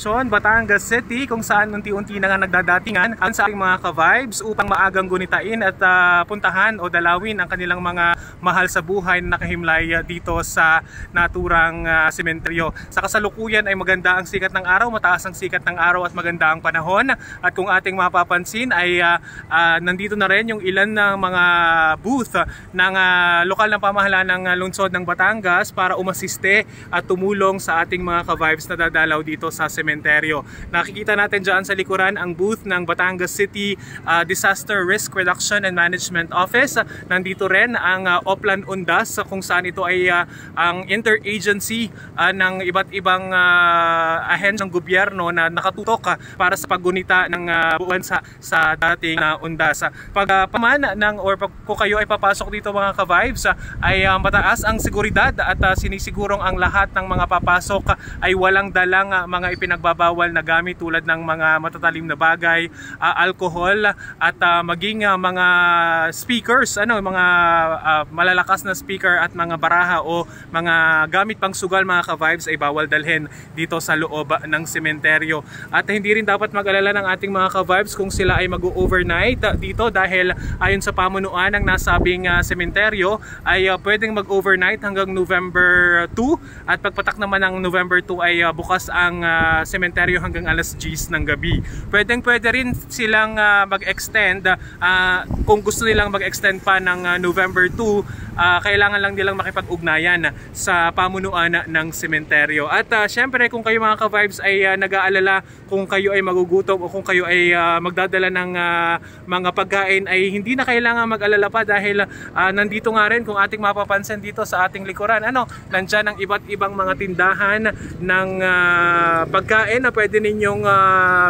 Batangas City, kung saan unti-unti na nga nagdadatingan ang sa ating mga ka-vibes upang maagang gunitain at puntahan o dalawin ang kanilang mga mahal sa buhay na nakahimlay dito sa naturang sementeryo. Sa kasalukuyan ay maganda ang sikat ng araw, mataas ang sikat ng araw at maganda ang panahon. At kung ating mapapansin ay nandito na rin yung ilan ng mga booth ng lokal na pamahalaan ng lungsod ng Batangas para umasiste at tumulong sa ating mga ka-vibes na dadalaw dito sa sementeryo. Nakikita natin dyan sa likuran ang booth ng Batangas City Disaster Risk Reduction and Management Office. Nandito rin ang Oplan Undas kung saan ito ay ang interagency ng iba't ibang ahensya ng gobyerno na nakatutok para sa paggunita ng buwan sa dating undas. Kung kayo ay papasok dito mga ka-vibes ay mataas ang seguridad at sinisigurong ang lahat ng mga papasok ay walang dalang mga ipinagbabawal na gamit tulad ng mga matatalim na bagay, alcohol at maging mga speakers, mga malalakas na speaker at mga baraha o mga gamit pang sugal mga ka-vibes ay bawal dalhin dito sa loob ng sementeryo. At hindi rin dapat mag-alala ng ating mga ka-vibes kung sila ay mag-overnight dito dahil ayon sa pamunuan ng nasabing sementeryo ay pwedeng mag-overnight hanggang November 2 at pagpatak naman ng November 2 ay bukas ang sementeryo hanggang alas 10 ng gabi. Pwede rin silang mag-extend kung gusto nilang mag-extend pa ng November 2, kailangan lang nilang makipag-ugnayan sa pamunuan ng sementeryo. At syempre kung kayo mga ka-vibes ay nag-aalala kung kayo ay magugutom o kung kayo ay magdadala ng mga pagkain ay hindi na kailangan mag-alala pa dahil nandito nga rin kung ating mapapansin dito sa ating likuran, nandyan ang iba't ibang mga tindahan ng pagkain na pwede ninyong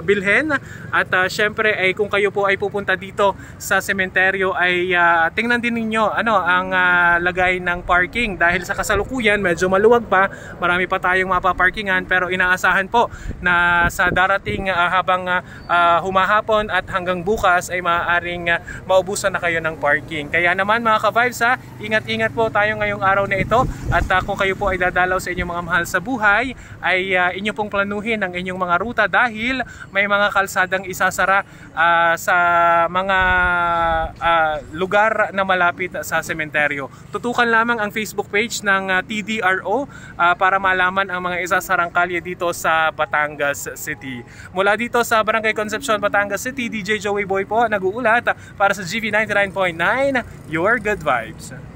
bilhin. At syempre ay kung kayo po ay pupunta dito sa sementeryo ay tingnan din ninyo ang lagay ng parking dahil sa kasalukuyan medyo maluwag pa, marami pa tayong mapaparkingan, pero inaasahan po na sa darating habang humahapon at hanggang bukas ay maaaring maubusan na kayo ng parking. Kaya naman mga ka-vibes, ingat-ingat po tayo ngayong araw na ito at kung kayo po ay dadalaw sa inyong mga mahal sa buhay ay inyo pong planuhin ang inyong mga ruta dahil may mga kalsadang isasara sa mga lugar na malapit sa sementeryo. Tutukan lamang ang Facebook page ng TDRO para malaman ang mga isasarang kalye dito sa Batangas City. Mula dito sa Barangay Concepcion, Batangas City, DJ Joey Boy po nag-uulat para sa GV 99.9, Your Good Vibes.